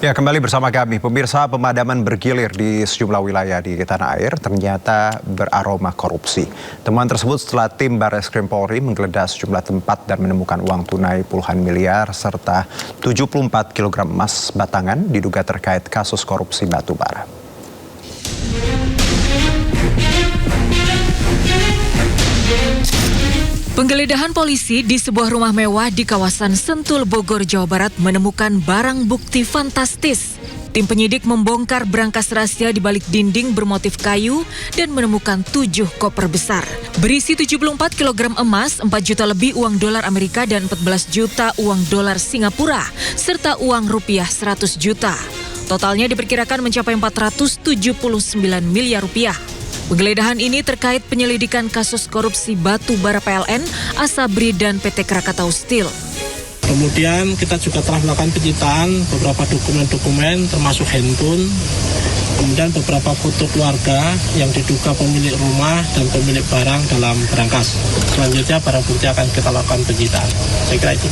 Ya, kembali bersama kami. Pemirsa, pemadaman bergilir di sejumlah wilayah di tanah air ternyata beraroma korupsi. Temuan tersebut setelah tim Barreskrim Polri menggeledah sejumlah tempat dan menemukan uang tunai puluhan miliar serta 74 kg emas batangan diduga terkait kasus korupsi batubara. Penggeledahan polisi di sebuah rumah mewah di kawasan Sentul, Bogor, Jawa Barat menemukan barang bukti fantastis. Tim penyidik membongkar brankas rahasia di balik dinding bermotif kayu dan menemukan 7 koper besar. Berisi 74 kg emas, 4 juta lebih uang dolar Amerika dan 14 juta uang dolar Singapura, serta uang rupiah 100 juta. Totalnya diperkirakan mencapai 479 miliar rupiah. Penggeledahan ini terkait penyelidikan kasus korupsi batu bara PLN, Asabri, dan PT Krakatau Steel. Kemudian kita juga telah melakukan penyitaan beberapa dokumen-dokumen termasuk handphone, kemudian beberapa foto keluarga yang diduga pemilik rumah dan pemilik barang dalam berangkas. Selanjutnya barang bukti akan kita lakukan penyitaan. Saya kira itu.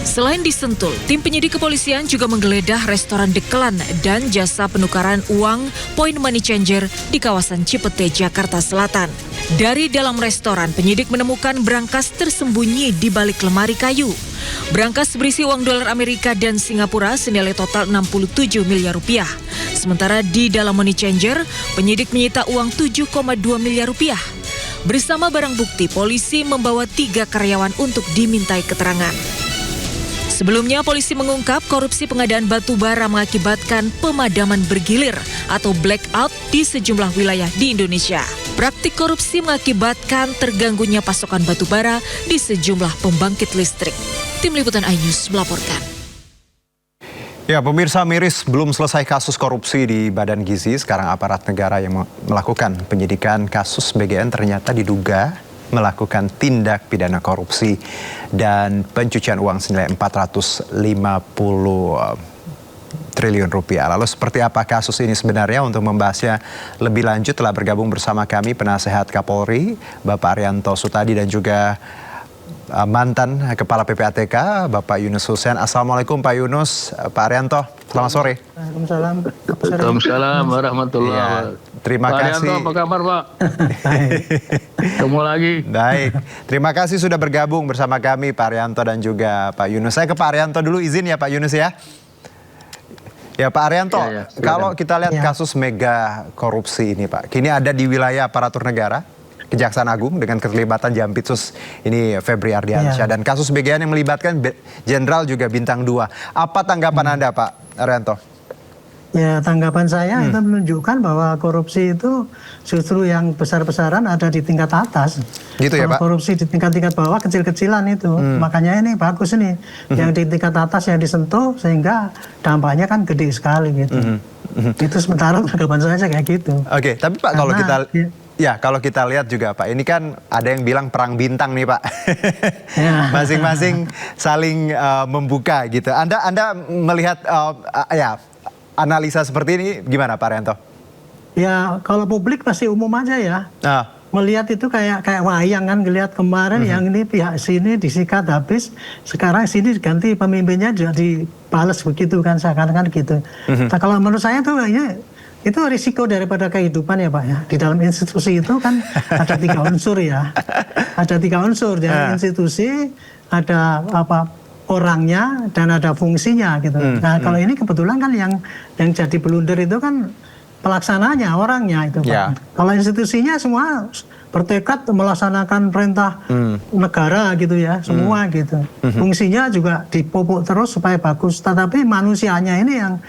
Selain di Sentul, tim penyidik kepolisian juga menggeledah restoran Deklan dan jasa penukaran uang Point Money Changer di kawasan Cipete, Jakarta Selatan. Dari dalam restoran, penyidik menemukan brankas tersembunyi di balik lemari kayu. Brankas berisi uang dolar Amerika dan Singapura senilai total 67 miliar rupiah. Sementara di dalam Money Changer, penyidik menyita uang 7,2 miliar rupiah. Bersama barang bukti, polisi membawa 3 karyawan untuk dimintai keterangan. Sebelumnya, polisi mengungkap korupsi pengadaan batu bara mengakibatkan pemadaman bergilir atau blackout di sejumlah wilayah di Indonesia. Praktik korupsi mengakibatkan terganggunya pasokan batu bara di sejumlah pembangkit listrik. Tim Liputan iNews melaporkan. Ya, pemirsa, miris belum selesai kasus korupsi di Badan Gizi. Sekarang aparat negara yang melakukan penyidikan kasus BGN ternyata diduga melakukan tindak pidana korupsi dan pencucian uang senilai 450 triliun rupiah. Lalu seperti apa kasus ini sebenarnya? Untuk membahasnya lebih lanjut telah bergabung bersama kami Penasehat Kapolri, Bapak Arianto Sutadi, dan juga mantan Kepala PPATK, Bapak Yunus Hussein. Assalamualaikum Pak Yunus, Pak Arianto, selamat sore. Waalaikumsalam. Waalaikumsalam warahmatullahi wabarakatuh. Terima kasih. Pak Arianto, apa kabar Pak? Ketemu lagi. Baik, terima kasih sudah bergabung bersama kami Pak Arianto dan juga Pak Yunus. Saya ke Pak Arianto dulu, izin ya Pak Yunus ya. Ya Pak Arianto, kalau kita lihat kasus mega korupsi ini Pak, kini ada di wilayah aparatur negara, Kejaksaan Agung dengan keterlibatan Jampitsus ini Febri Ardiansyah, dan kasus BGN yang melibatkan Jenderal juga Bintang 2. Apa tanggapan Anda Pak Arianto? Ya, tanggapan saya itu menunjukkan bahwa korupsi itu justru yang besar-besaran ada di tingkat atas. Gitu ya Pak? Korupsi di tingkat-tingkat bawah kecil-kecilan itu. Makanya ini bagus nih. Yang di tingkat atas yang disentuh sehingga dampaknya kan gede sekali gitu. Itu sementara tanggapan saya kayak gitu. Oke, tapi Pak kalau kita... Ya, kalau kita lihat juga Pak, ini kan ada yang bilang perang bintang nih Pak. Masing-masing saling membuka gitu. Anda melihat analisa seperti ini gimana Pak Arianto? Ya, kalau publik pasti umum aja ya. Melihat itu kayak wayang kan, ngelihat kemarin yang ini pihak sini disikat habis, sekarang sini ganti pemimpinnya juga dibales begitu kan, seakan-akan gitu. Nah, kalau menurut saya tuh kayaknya itu risiko daripada kehidupan ya Pak ya. Di dalam institusi itu kan ada 3 unsur ya. Ada 3 unsur dari institusi, ada orangnya dan ada fungsinya gitu. Nah kalau ini kebetulan kan yang jadi blunder itu kan pelaksananya, orangnya itu Pak. Kalau institusinya semua bertekad melaksanakan perintah negara gitu ya, semua gitu. Fungsinya juga dipupuk terus supaya bagus. Tetapi manusianya ini yang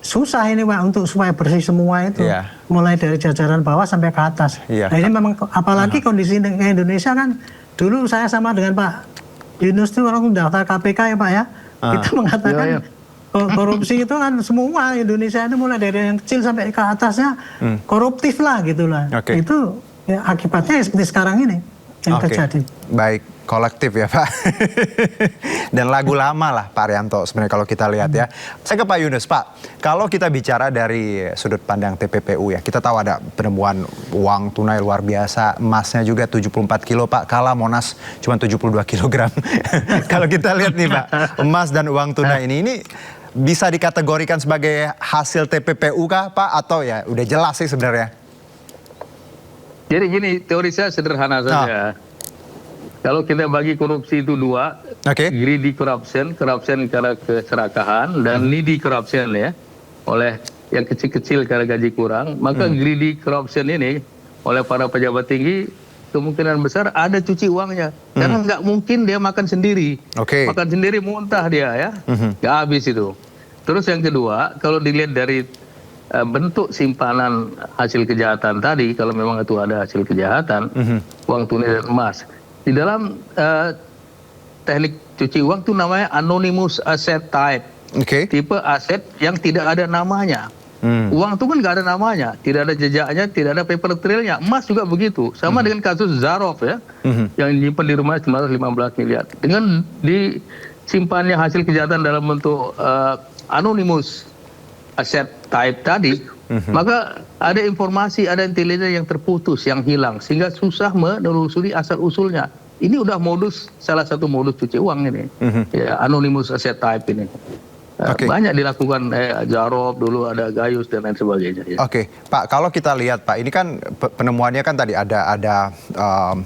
susah ini Pak untuk supaya bersih semua itu. Mulai dari jajaran bawah sampai ke atas. Nah ini memang apalagi kondisi Indonesia kan, dulu saya sama dengan Pak Yunus itu orang daftar KPK ya Pak ya. Kita mengatakan korupsi itu kan semua Indonesia itu mulai dari yang kecil sampai ke atasnya koruptif lah gitu lah. Itu ya, akibatnya seperti sekarang ini yang terjadi. Baik, kolektif ya Pak. Dan lagu lama lah Pak Arianto sebenarnya kalau kita lihat ya. Saya ke Pak Yunus. Pak, kalau kita bicara dari sudut pandang TPPU ya, kita tahu ada penemuan uang tunai luar biasa, emasnya juga 74 kilo Pak, kalah Monas cuma 72 kilogram. Kalau kita lihat nih Pak, emas dan uang tunai ini bisa dikategorikan sebagai hasil TPPU kah Pak? Atau ya udah jelas sih sebenarnya? Jadi gini, teori saya sederhana saja. Kalau kita bagi korupsi itu dua, greedy corruption, corruption karena keserakahan, dan needy corruption ya, oleh yang kecil-kecil karena gaji kurang. Maka greedy corruption ini oleh para pejabat tinggi kemungkinan besar ada cuci uangnya, karena nggak mungkin dia makan sendiri, makan sendiri muntah dia ya, nggak habis itu. Terus yang kedua, kalau dilihat dari bentuk simpanan hasil kejahatan tadi, kalau memang itu ada hasil kejahatan, uang tunai dan emas. Di dalam teknik cuci uang itu namanya anonymous asset type. Tipe aset yang tidak ada namanya. Uang itu kan nggak ada namanya, tidak ada jejaknya, tidak ada paper trailnya. Emas juga begitu. Sama dengan kasus Zarov ya, yang disimpan di rumah 915 miliar. Dengan disimpannya hasil kejahatan dalam bentuk anonymous asset type tadi, maka ada informasi, ada intelijen yang terputus, yang hilang, sehingga susah menelusuri asal-usulnya. Ini udah salah satu modus cuci uang ini, ya, anonymous asset type ini. Banyak dilakukan Zarov, dulu ada Gayus dan lain sebagainya. Ya. Pak, kalau kita lihat Pak, ini kan penemuannya kan tadi ada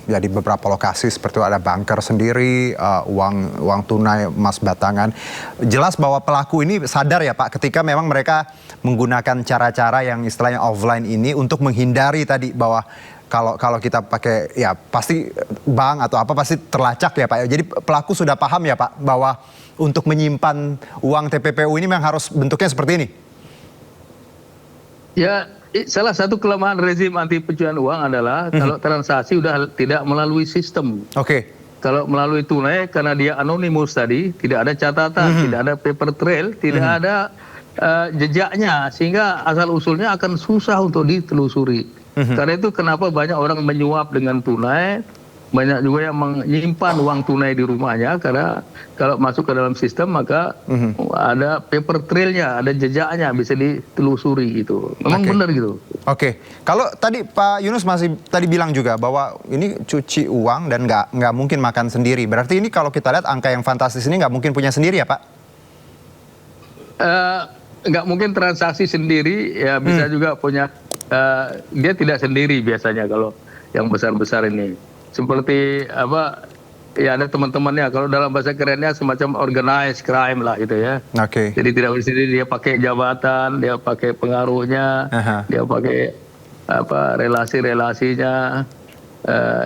ya di beberapa lokasi seperti ada bunker sendiri, uang tunai, emas batangan. Jelas bahwa pelaku ini sadar ya Pak, ketika memang mereka menggunakan cara-cara yang istilahnya offline ini untuk menghindari tadi bahwa kalau kita pakai ya pasti bank atau apa pasti terlacak ya Pak. Jadi pelaku sudah paham ya Pak bahwa untuk menyimpan uang TPPU ini memang harus bentuknya seperti ini. Ya, salah satu kelemahan rezim anti pencucian uang adalah kalau transaksi udah tidak melalui sistem. Kalau melalui tunai, karena dia anonimus tadi, tidak ada catatan, tidak ada paper trail, tidak ada jejaknya, sehingga asal usulnya akan susah untuk ditelusuri. Karena itu kenapa banyak orang menyuap dengan tunai, banyak juga yang menyimpan uang tunai di rumahnya, karena kalau masuk ke dalam sistem maka ada paper trailnya, ada jejaknya, bisa ditelusuri gitu. Memang benar gitu. Kalau tadi Pak Yunus masih tadi bilang juga bahwa ini cuci uang dan nggak mungkin makan sendiri. Berarti ini kalau kita lihat angka yang fantastis ini nggak mungkin punya sendiri ya Pak? Nggak mungkin transaksi sendiri, ya bisa juga punya. Dia tidak sendiri biasanya kalau yang besar-besar ini. Seperti apa ya, ada teman-temannya, kalau dalam bahasa kerennya semacam organized crime lah gitu ya. Jadi tidak sendiri, dia pakai jabatan, dia pakai pengaruhnya, dia pakai apa relasi-relasinya,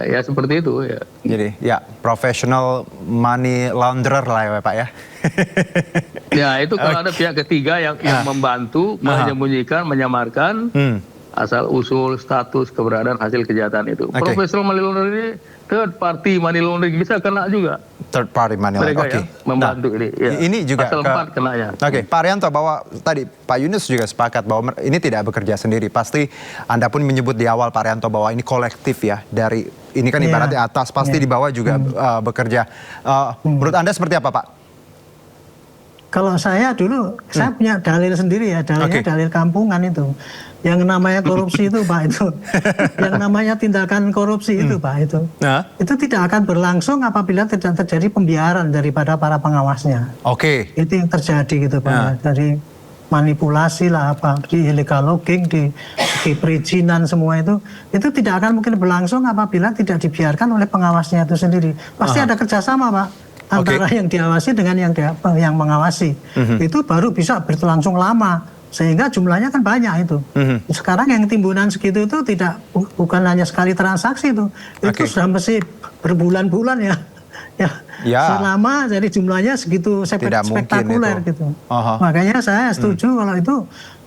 ya seperti itu ya. Jadi ya professional money launderer lah ya Pak ya. Ya itu kalau ada pihak ketiga yang membantu menyembunyikan, menyamarkan asal usul status keberadaan hasil kejahatan itu. Profesional money laundering ini third party money laundering bisa kena juga. Third party money laundering. Ya, membantu ini. Ya. Ini juga pasal 4 kenanya. Pak Arianto, bahwa tadi Pak Yunus juga sepakat bahwa ini tidak bekerja sendiri. Pasti Anda pun menyebut di awal Pak Arianto bahwa ini kolektif ya, dari ini kan ibaratnya atas, pasti di bawah juga bekerja. Menurut Anda seperti apa Pak? Kalau saya dulu, saya punya dalil sendiri ya, dalilnya dalil kampungan itu. Yang namanya korupsi itu Pak, itu. Yang namanya tindakan korupsi itu Pak, itu. Itu tidak akan berlangsung apabila tidak terjadi pembiaran daripada para pengawasnya. Itu yang terjadi gitu Pak. Dari manipulasi lah, apa, di illegal logging, di perizinan semua itu tidak akan mungkin berlangsung apabila tidak dibiarkan oleh pengawasnya itu sendiri. Pasti ada kerjasama Pak, antara yang diawasi dengan yang mengawasi. Itu baru bisa berlangsung lama, sehingga jumlahnya kan banyak itu. Sekarang yang timbunan segitu itu bukan hanya sekali transaksi itu sudah mesti berbulan-bulan ya. Selama jadi jumlahnya segitu spektakuler gitu. Makanya saya setuju kalau itu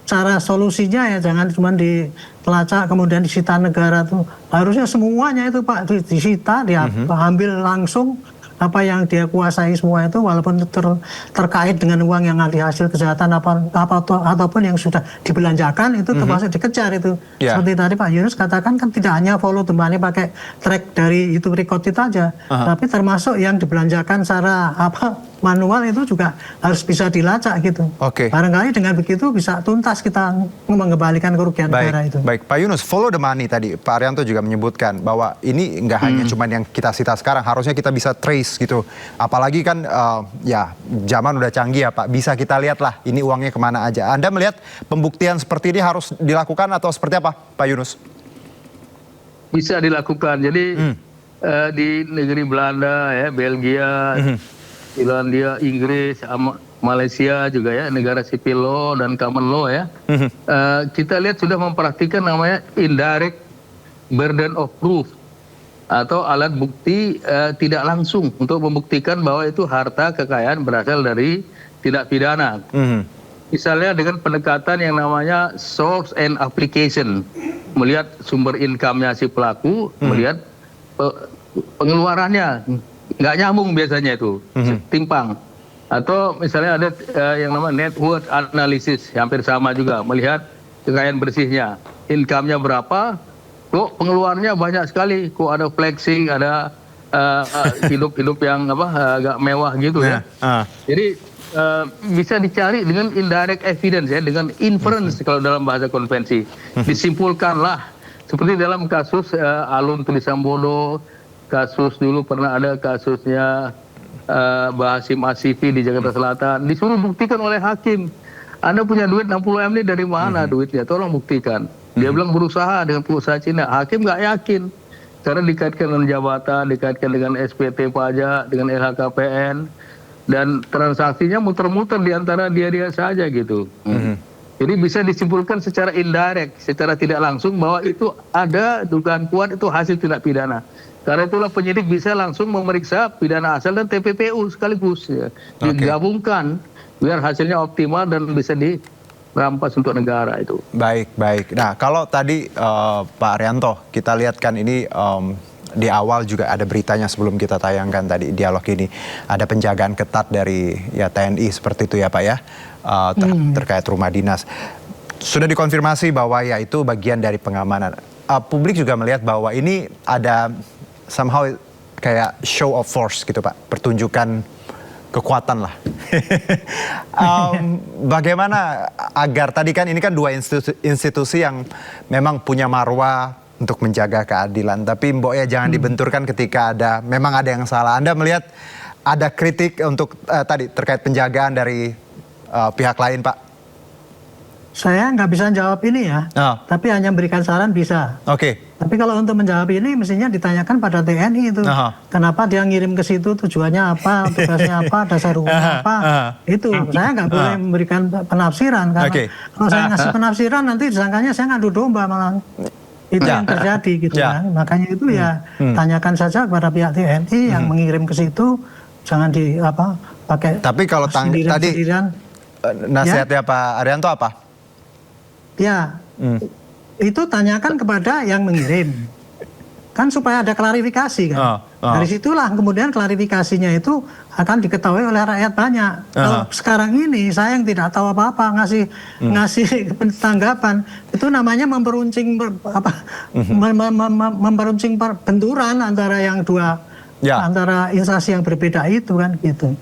cara solusinya ya jangan cuma dilacak kemudian disita negara tuh. Harusnya semuanya itu Pak disita, diambil langsung apa yang dia kuasai semua itu, walaupun terkait dengan uang yang ada hasil kejahatan ataupun yang sudah dibelanjakan itu termasuk dikejar itu. Seperti tadi Pak Yunus katakan kan tidak hanya follow the money pakai track dari itu record itu aja, tapi termasuk yang dibelanjakan secara manual itu juga harus bisa dilacak gitu. Barangkali dengan begitu bisa tuntas kita mengembalikan kerugian negara itu. Baik, Pak Yunus, follow the money tadi Pak Arianto juga menyebutkan bahwa ini nggak hanya cuman yang kita sita sekarang, harusnya kita bisa trace gitu. Apalagi kan ya zaman udah canggih ya Pak, bisa kita lihat lah ini uangnya kemana aja. Anda melihat pembuktian seperti ini harus dilakukan atau seperti apa Pak Yunus? Bisa dilakukan. Jadi di negeri Belanda, ya, Belgia, Irlandia, Inggris, Malaysia juga ya, negara sipil law dan common law ya. Kita lihat sudah mempraktikkan namanya indirect burden of proof atau alat bukti tidak langsung untuk membuktikan bahwa itu harta kekayaan berasal dari tindak pidana. Misalnya dengan pendekatan yang namanya source and application, melihat sumber income-nya si pelaku, melihat pengeluarannya nggak nyambung biasanya itu, timpang. Atau misalnya ada yang namanya net worth analysis, hampir sama juga, melihat kekayaan bersihnya, income-nya berapa, kok pengeluarannya banyak sekali, kok ada flexing, ada hidup-hidup yang agak mewah gitu ya. Jadi bisa dicari dengan indirect evidence ya, dengan inference kalau dalam bahasa konvensi. Disimpulkanlah, seperti dalam kasus Alun Trisambodo, kasus dulu pernah ada kasusnya Bahasim Asifi di Jakarta Selatan, disuruh buktikan oleh hakim. Anda punya duit 60 M ini dari mana duitnya? Tolong buktikan. Dia bilang berusaha dengan pengusaha Cina. Hakim nggak yakin. Karena dikaitkan dengan jabatan, dikaitkan dengan SPT pajak, dengan LHKPN. Dan transaksinya muter-muter di antara dia saja gitu. Jadi bisa disimpulkan secara indirect, secara tidak langsung bahwa itu ada dugaan kuat itu hasil tindak pidana. Karena itulah penyidik bisa langsung memeriksa pidana asal dan TPPU sekaligus ya. Digabungkan biar hasilnya optimal dan bisa dirampas untuk negara itu. Baik. Nah kalau tadi Pak Arianto, kita lihat kan ini di awal juga ada beritanya sebelum kita tayangkan tadi dialog ini. Ada penjagaan ketat dari ya TNI seperti itu ya Pak ya, terkait rumah dinas. Sudah dikonfirmasi bahwa ya itu bagian dari pengamanan. Publik juga melihat bahwa ini ada somehow kayak show of force gitu Pak, pertunjukan kekuatan lah. Bagaimana agar tadi kan ini kan dua institusi yang memang punya marwah untuk menjaga keadilan, tapi mbok ya jangan dibenturkan ketika memang ada yang salah. Anda melihat ada kritik untuk tadi terkait penjagaan dari pihak lain Pak? Saya nggak bisa jawab ini ya, tapi hanya memberikan saran bisa. Tapi kalau untuk menjawab ini mestinya ditanyakan pada TNI itu. Kenapa dia ngirim ke situ, tujuannya apa, tugasnya apa, dasar hukumnya apa. Itu saya nggak boleh memberikan penafsiran. Karena kalau saya ngasih penafsiran nanti disangkanya saya ngadu domba malah. Itu yang terjadi gitu ya. Makanya itu ya tanyakan saja kepada pihak TNI yang mengirim ke situ. Jangan pakai. Tapi kalau tadi nasihatnya Pak Arianto apa? Ya, itu tanyakan kepada yang mengirim. Kan supaya ada klarifikasi kan. Dari situlah kemudian klarifikasinya itu akan diketahui oleh rakyat banyak. Kalau sekarang ini saya yang tidak tahu apa-apa ngasih tanggapan, itu namanya memperuncing benturan antara yang dua. Antara instansi yang berbeda itu kan gitu.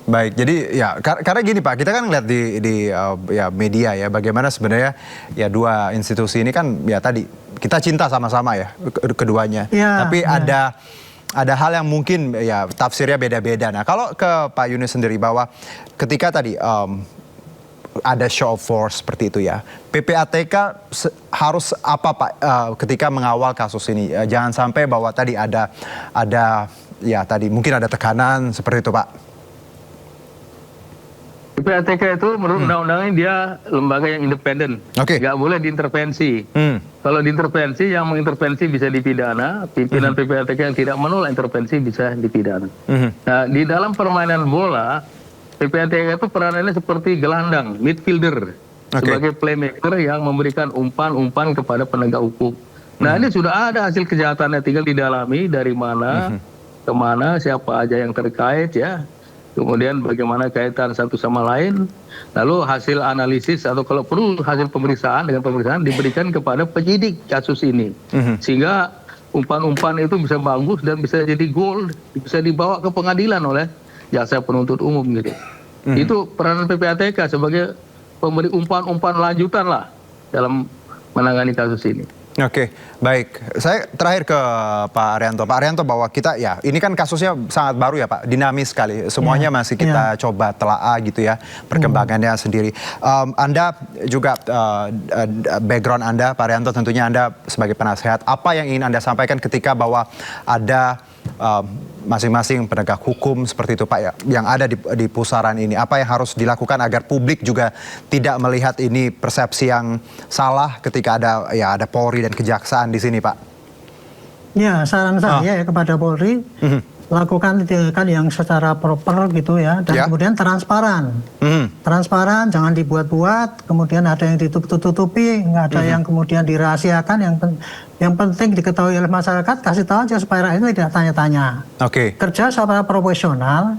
Baik. Jadi ya karena gini Pak, kita kan ngeliat di ya media ya bagaimana sebenarnya ya dua institusi ini kan ya tadi kita cinta sama-sama ya keduanya. Tapi ada hal yang mungkin ya tafsirnya beda-beda. Nah kalau ke Pak Yunus sendiri bahwa ketika tadi ada show of force seperti itu ya, PPATK harus apa Pak ketika mengawal kasus ini? Jangan sampai bahwa tadi ada ya tadi mungkin ada tekanan seperti itu Pak. PPATK itu menurut undang-undangnya dia lembaga yang independen, nggak boleh diintervensi. Kalau diintervensi, yang mengintervensi bisa dipidana. Pimpinan PPATK yang tidak menolak intervensi bisa dipidana. Nah di dalam permainan bola, PPATK itu peranannya seperti gelandang, midfielder, sebagai playmaker yang memberikan umpan-umpan kepada penegak hukum. Nah ini sudah ada hasil kejahatannya, tinggal didalami dari mana, kemana, siapa aja yang terkait ya. Kemudian bagaimana kaitan satu sama lain. Lalu hasil analisis atau kalau perlu hasil pemeriksaan diberikan kepada penyidik kasus ini. Sehingga umpan-umpan itu bisa bagus dan bisa jadi gol, bisa dibawa ke pengadilan oleh jaksa penuntut umum gitu. Itu peranan PPATK sebagai pemberi umpan-umpan lanjutan lah dalam menangani kasus ini. Oke, baik. Saya terakhir ke Pak Arianto. Pak Arianto, bahwa kita ya, ini kan kasusnya sangat baru ya Pak, dinamis sekali. Semuanya masih kita coba telaah gitu ya, perkembangannya sendiri. Anda juga, background Anda, Pak Arianto, tentunya Anda sebagai penasehat, apa yang ingin Anda sampaikan ketika bahwa ada masing-masing penegak hukum seperti itu Pak ya, yang ada di pusaran ini, apa yang harus dilakukan agar publik juga tidak melihat ini persepsi yang salah ketika ada Polri dan Kejaksaan di sini Pak? Ya, saran saya ya kepada Polri, lakukan tindakan yang secara proper gitu ya, dan kemudian transparan. Transparan, jangan dibuat-buat, kemudian ada yang ditutup-tutupi, nggak ada yang kemudian dirahasiakan. Yang penting diketahui oleh masyarakat, kasih tahu aja supaya rakyat tidak tanya-tanya. Kerja secara profesional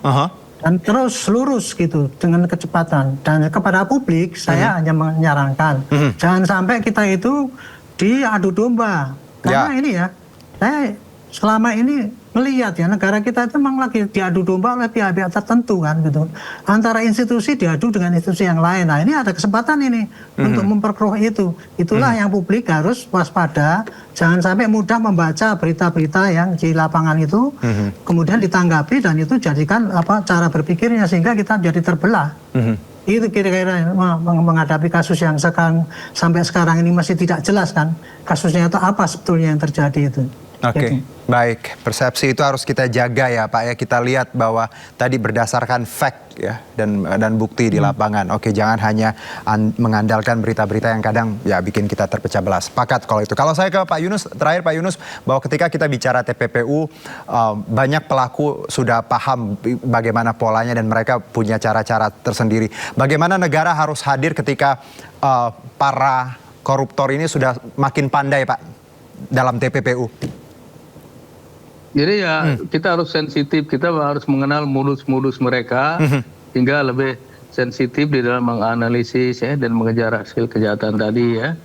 dan terus lurus gitu dengan kecepatan. Dan kepada publik saya hanya menyarankan, jangan sampai kita itu diadu domba. Karena ini ya, saya selama ini melihat ya, negara kita itu memang lagi diadu domba oleh pihak-pihak tertentu kan gitu. Antara institusi diadu dengan institusi yang lain. Nah, ini ada kesempatan ini untuk memperkeruh itu. Itulah yang publik harus waspada. Jangan sampai mudah membaca berita-berita yang di lapangan itu, kemudian ditanggapi dan itu jadikan cara berpikirnya sehingga kita jadi terbelah. Itu kira-kira menghadapi kasus yang sampai sekarang ini masih tidak jelas kan. Kasusnya itu apa sebetulnya yang terjadi itu. Baik, persepsi itu harus kita jaga ya Pak ya. Kita lihat bahwa tadi berdasarkan fact ya dan bukti di lapangan. Jangan hanya mengandalkan berita-berita yang kadang ya bikin kita terpecah belah. Sepakat kalau itu. Kalau saya ke Pak Yunus, terakhir Pak Yunus, bahwa ketika kita bicara TPPU, banyak pelaku sudah paham bagaimana polanya dan mereka punya cara-cara tersendiri. Bagaimana negara harus hadir ketika para koruptor ini sudah makin pandai Pak dalam TPPU? Jadi ya kita harus sensitif, kita harus mengenal modus-modus mereka hingga lebih sensitif di dalam menganalisis ya dan mengejar hasil kejahatan tadi ya.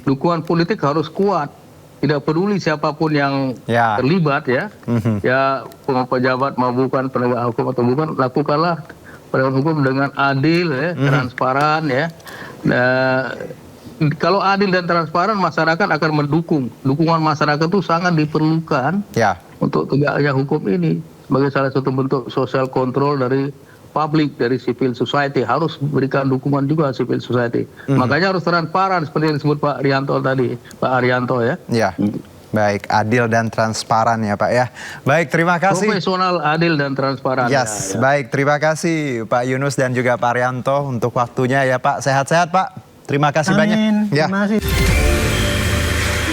Dukungan politik harus kuat, tidak peduli siapapun yang terlibat ya. Ya pejabat mau bukan, penegak hukum atau bukan, lakukanlah penegakan hukum dengan adil ya, transparan ya. Nah, kalau adil dan transparan, masyarakat akan mendukung. Dukungan masyarakat itu sangat diperlukan untuk tegaknya hukum ini sebagai salah satu bentuk social control dari publik, dari civil society. Harus berikan dukungan juga civil society. Makanya harus transparan seperti yang disebut Pak Arianto tadi, Pak Arianto ya. Baik, adil dan transparan ya Pak ya. Baik, terima kasih. Profesional, adil dan transparan. Baik, terima kasih Pak Yunus dan juga Pak Arianto untuk waktunya ya Pak. Sehat-sehat Pak. Terima kasih banyak. Terima kasih.